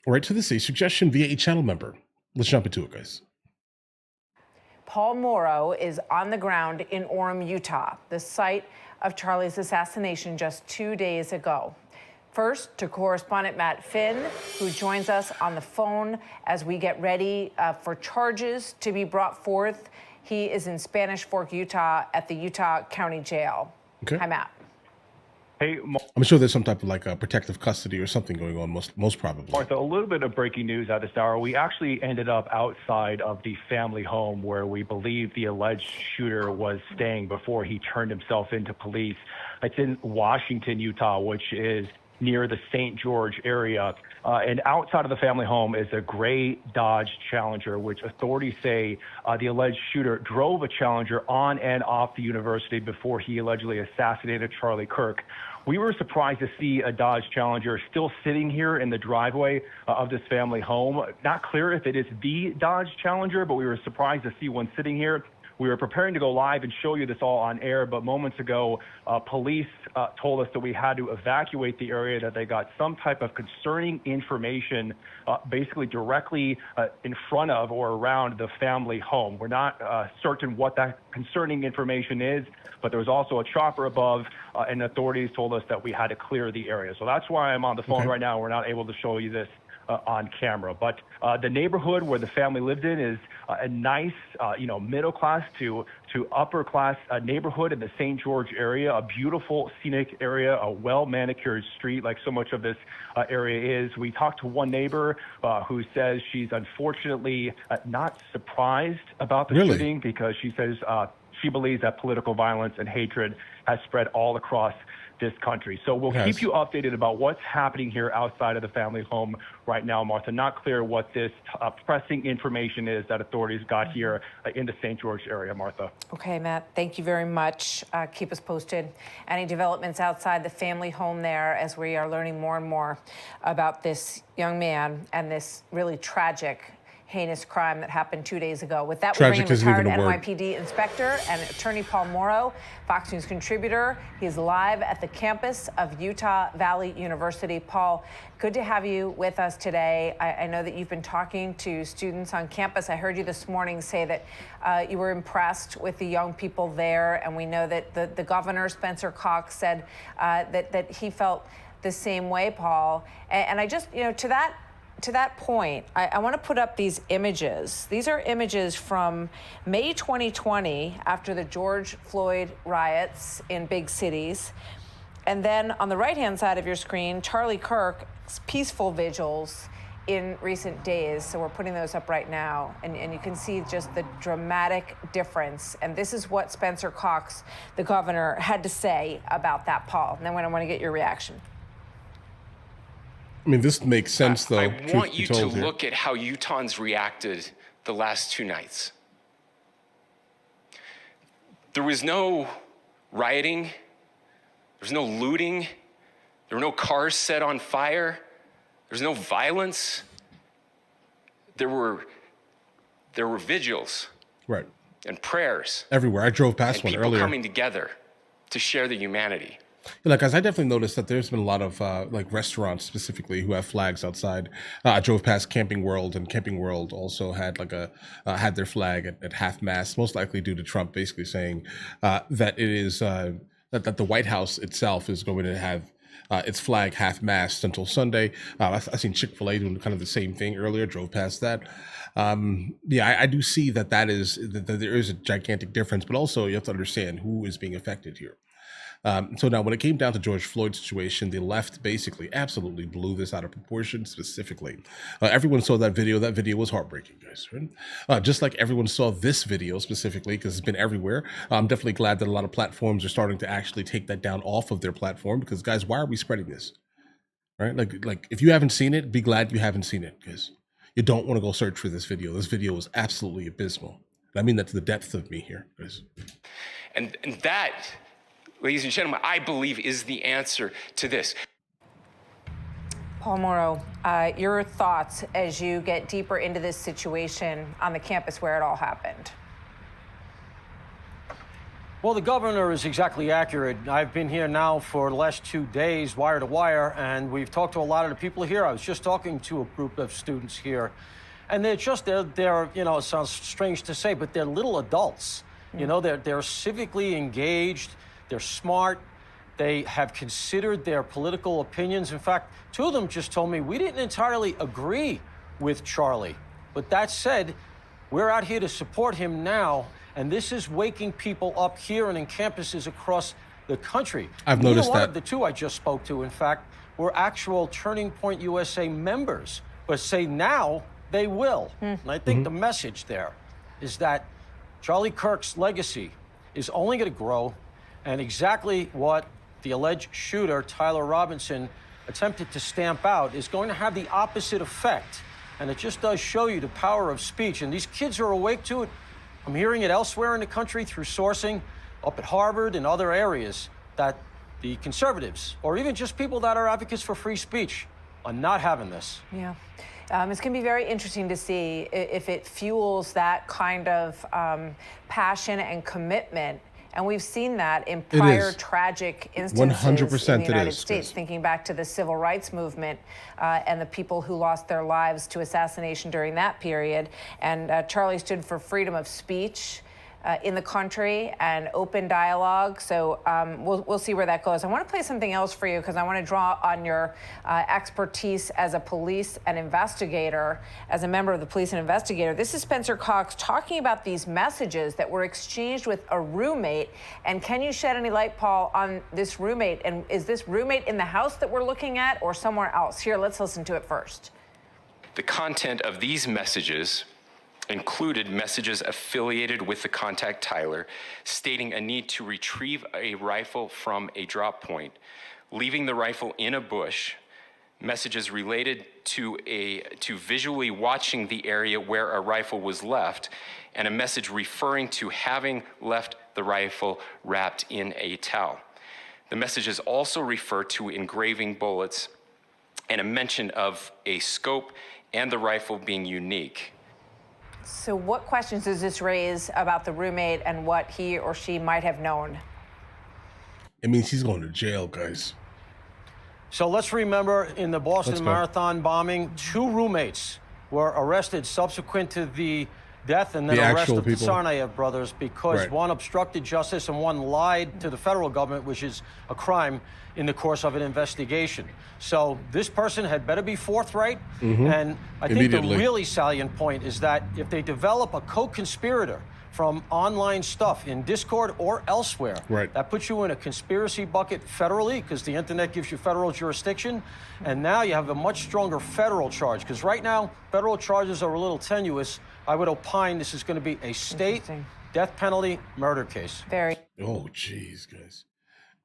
All right, so this is a suggestion via a channel member. Let's jump into it, guys. Paul Morrow is on the ground in Orem, Utah, the site of Charlie's assassination just 2 days ago. First, to correspondent Matt Finn, who joins us on the phone as we get ready for charges to be brought forth. He is in Spanish Fork, Utah, at the Utah County Jail. Okay. Hi, Matt. Hey, I'm sure there's some type of like a protective custody or something going on, most probably. Martha, a little bit of breaking news at this hour. We actually ended up outside of the family home where we believe the alleged shooter was staying before he turned himself into police. It's in Washington, Utah, which is near the St. George area. And outside of the family home is a gray Dodge Challenger, which authorities say the alleged shooter drove a Challenger on and off the university before he allegedly assassinated Charlie Kirk. We were surprised to see a Dodge Challenger still sitting here in the driveway of this family home. Not clear if it is the Dodge Challenger, but we were surprised to see one sitting here. We were preparing to go live and show you this all on air, but moments ago, police told us that we had to evacuate the area, that they got some type of concerning information basically directly in front of or around the family home. We're not certain what that concerning information is, but there was also a chopper above, and authorities told us that we had to clear the area. So that's why I'm on the phone right now. We're not able to show you this on camera. But the neighborhood where the family lived in is a nice, middle class to upper class neighborhood in the St. George area, a beautiful scenic area, a well manicured street like so much of this area is. We talked to one neighbor who says she's unfortunately not surprised about the shooting because she says she believes that political violence and hatred has spread all across this country. So we'll keep you updated about what's happening here outside of the family home right now, Martha. Not clear what this pressing information is that authorities got here in the St. George area, Martha. Okay, Matt, thank you very much. Keep us posted. Any developments outside the family home there as we are learning more and more about this young man and this really tragic, heinous crime that happened 2 days ago. With that, we bring in retired NYPD inspector and attorney Paul Morrow, Fox News contributor. He's live at the campus of Utah Valley University. Paul, good to have you with us today. I know that you've been talking to students on campus. I heard you this morning say that you were impressed with the young people there, and we know that the governor, Spencer Cox, said that he felt the same way, Paul. And I just, to that point, I want to put up these images. These are images from May 2020 after the George Floyd riots in big cities. And then on the right-hand side of your screen, Charlie Kirk's peaceful vigils in recent days. So we're putting those up right now. And you can see just the dramatic difference. And this is what Spencer Cox, the governor, had to say about that, Paul. And then I want to get your reaction. I mean, this makes sense, though. I want you to look at how Utahns reacted the last two nights. There was no rioting. There was no looting. There were no cars set on fire. There was no violence. There were vigils. Right. And prayers. Everywhere. I drove past one earlier. People coming together to share the humanity. Guys, I definitely noticed that there's been a lot of restaurants specifically who have flags outside. I drove past Camping World, and Camping World also had had their flag at half mast, most likely due to Trump basically saying that it is that the White House itself is going to have its flag half mast until Sunday. I've seen Chick-fil-A doing kind of the same thing earlier. Drove past that. I do see that there is a gigantic difference, but also you have to understand who is being affected here. So now when it came down to George Floyd's situation, the left basically absolutely blew this out of proportion specifically. Everyone saw that video. That video was heartbreaking, guys. Right? Just like everyone saw this video specifically, because it's been everywhere. I'm definitely glad that a lot of platforms are starting to actually take that down off of their platform, because guys, why are we spreading this? Right? Like if you haven't seen it, be glad you haven't seen it, because you don't want to go search for this video. This video is absolutely abysmal. And I mean that to the depth of me here, guys. And that, ladies and gentlemen, I believe is the answer to this. Paul Morrow, your thoughts as you get deeper into this situation on the campus where it all happened. Well, the governor is exactly accurate. I've been here now for the last 2 days, wire to wire, and we've talked to a lot of the people here. I was just talking to a group of students here, and they're you know, it sounds strange to say, but they're little adults. You know, they're civically engaged, they're smart, they have considered their political opinions. In fact, 2 of them just told me, we didn't entirely agree with Charlie, but that said, we're out here to support him now, and this is waking people up here and in campuses across the country. I've noticed one that. of the 2 I just spoke to, in fact, were actual Turning Point USA members, but say now they will. And I think the message there is that Charlie Kirk's legacy is only going to grow, and exactly what the alleged shooter, Tyler Robinson, attempted to stamp out is going to have the opposite effect. And it just does show you the power of speech. And these kids are awake to it. I'm hearing it elsewhere in the country through sourcing up at Harvard and other areas that the conservatives, or even just people that are advocates for free speech, are not having this. Yeah. It's going to be very interesting to see if it fuels that kind of passion and commitment. And we've seen that in prior tragic instances 100% in the United it is, States, Chris. thinking back to the civil rights movement and the people who lost their lives to assassination during that period. And Charlie stood for freedom of speech in the country and open dialogue. So we'll see where that goes. I want to play something else for you because I want to draw on your expertise as a police and investigator, as a member of the police and investigator. This is Spencer Cox talking about these messages that were exchanged with a roommate. And can you shed any light, Paul, on this roommate? And is this roommate in the house that we're looking at or somewhere else? Here, let's listen to it first. The content of these messages included messages affiliated with the contact Tyler, stating a need to retrieve a rifle from a drop point, leaving the rifle in a bush, messages related to visually watching the area where a rifle was left, and a message referring to having left the rifle wrapped in a towel. The messages also refer to engraving bullets and a mention of a scope and the rifle being unique. So what questions does this raise about the roommate and what he or she might have known? It means he's going to jail, guys. So let's remember, in the Boston Marathon bombing, 2 roommates were arrested subsequent to the death and then The arrest actual of the people. Tsarnaev brothers because Right. one obstructed justice and one lied to the federal government, which is a crime in the course of an investigation. So this person had better be forthright. And I think the Immediately. really salient point is that if they develop a co-conspirator from online stuff in Discord or elsewhere, Right. that puts you in a conspiracy bucket federally because the internet gives you federal jurisdiction. And now you have a much stronger federal charge because right now federal charges are a little tenuous. I would opine this is going to be a state Interesting. death penalty murder case. Very. Oh, jeez, guys.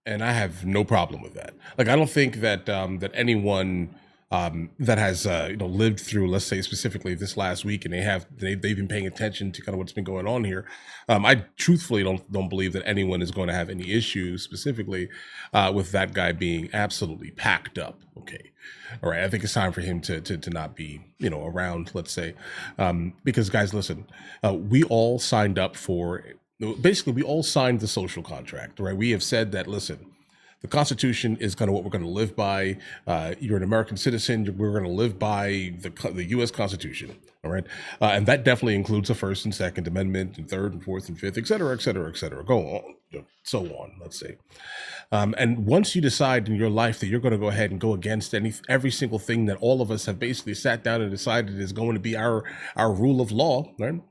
And I have no problem with that. Like, I don't think that that anyone that has lived through, let's say specifically this last week, and they've been paying attention to kind of what's been going on here. I truthfully don't believe that anyone is going to have any issues specifically with that guy being absolutely packed up. Okay, all right. I think it's time for him to not be around. Let's say because guys, listen, we all signed up for. Basically, we all signed the social contract, right? We have said that, listen, the Constitution is kind of what we're going to live by. You're an American citizen. We're going to live by the U.S. Constitution, all right? And that definitely includes the First and Second Amendment and Third and Fourth and Fifth, et cetera, et cetera, et cetera. Go on, so on, let's say. And once you decide in your life that you're going to go ahead and go against every single thing that all of us have basically sat down and decided is going to be our rule of law, right?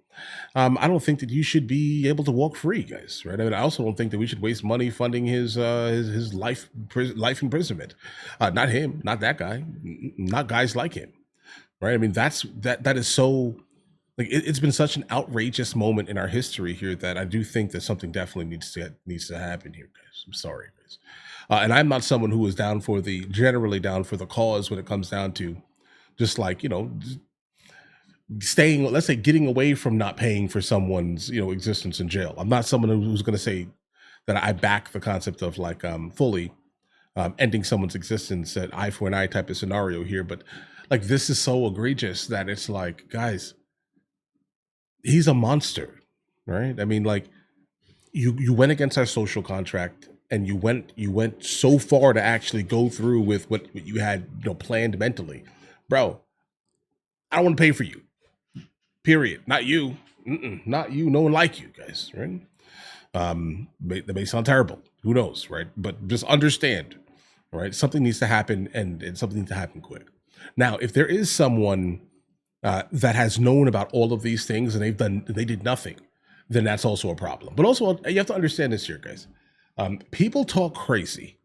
I don't think that you should be able to walk free, guys. Right? I mean, I also don't think that we should waste money funding his life imprisonment. Not him, not that guy, not guys like him. Right? I mean, that is so. Like it's been such an outrageous moment in our history here that I do think that something definitely needs to happen here, guys. I'm sorry, guys. And I'm not someone who is generally down for the cause when it comes down to just like staying, let's say, getting away from not paying for someone's existence in jail. I'm not someone who's going to say that I back the concept of like fully ending someone's existence at eye for an eye type of scenario here, but like this is so egregious that it's like, guys, he's a monster, right? I mean, like you went against our social contract, and you went so far to actually go through with what you had, you know, planned mentally, bro. I don't want to pay for you. Period. Not you. Not you. No one like you guys, right? That may sound terrible. Who knows, right? But just understand, right? Something needs to happen, and something needs to happen quick. Now, if there is someone that has known about all of these things and they did nothing, then that's also a problem. But also, you have to understand this here, guys. People talk crazy,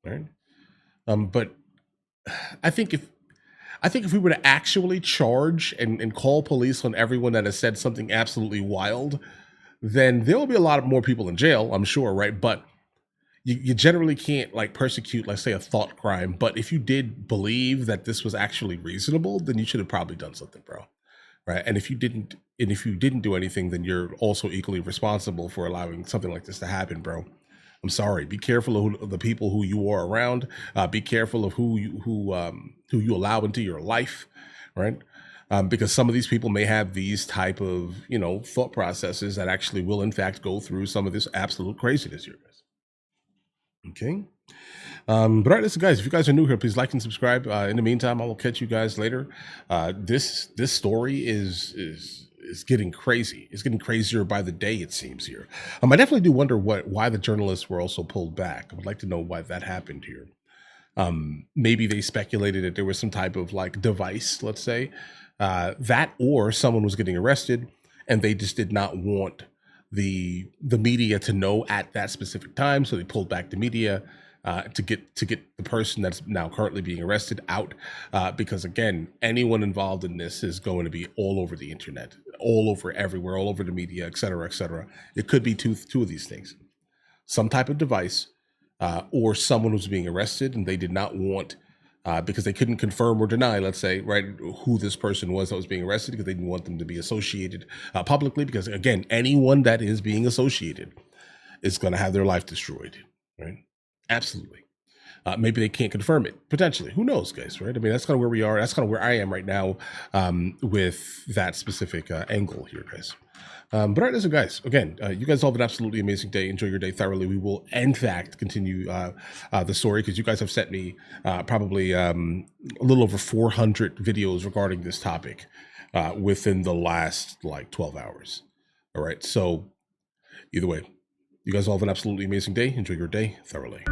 right? But I think if we were to actually charge and call police on everyone that has said something absolutely wild, then there will be a lot of more people in jail, I'm sure, right? But you generally can't like persecute, let's say, a thought crime. But if you did believe that this was actually reasonable, then you should have probably done something, bro. Right? And if you didn't do anything, then you're also equally responsible for allowing something like this to happen, bro. I'm sorry. Be careful of the people who you are around. Be careful of who you allow into your life, right? Because some of these people may have these type of, you know, thought processes that actually will in fact go through some of this absolute craziness here, guys. Okay. But all right, listen, guys, if you guys are new here, please like and subscribe. In the meantime, I will catch you guys later. This story is getting crazy. It's getting crazier by the day, it seems here. I definitely do wonder why the journalists were also pulled back. I would like to know why that happened here. Maybe they speculated that there was some type of like device, let's say, that or someone was getting arrested and they just did not want the media to know at that specific time, so they pulled back the media to get the person that's now currently being arrested out, because again, anyone involved in this is going to be all over the internet, all over everywhere, all over the media, et cetera, et cetera. It could be two of these things: some type of device, or someone who's being arrested and they did not want, because they couldn't confirm or deny, let's say, right, who this person was that was being arrested, because they didn't want them to be associated publicly, because again, anyone that is being associated is going to have their life destroyed, right? Absolutely. Maybe they can't confirm it, potentially. Who knows, guys, right? I mean, that's kind of where we are. That's kind of where I am right now with that specific angle here, guys. But all right, listen, guys, again, you guys all have an absolutely amazing day. Enjoy your day thoroughly. We will, in fact, continue the story, because you guys have sent me probably a little over 400 videos regarding this topic within the last, like, 12 hours. All right, so either way, you guys all have an absolutely amazing day. Enjoy your day thoroughly.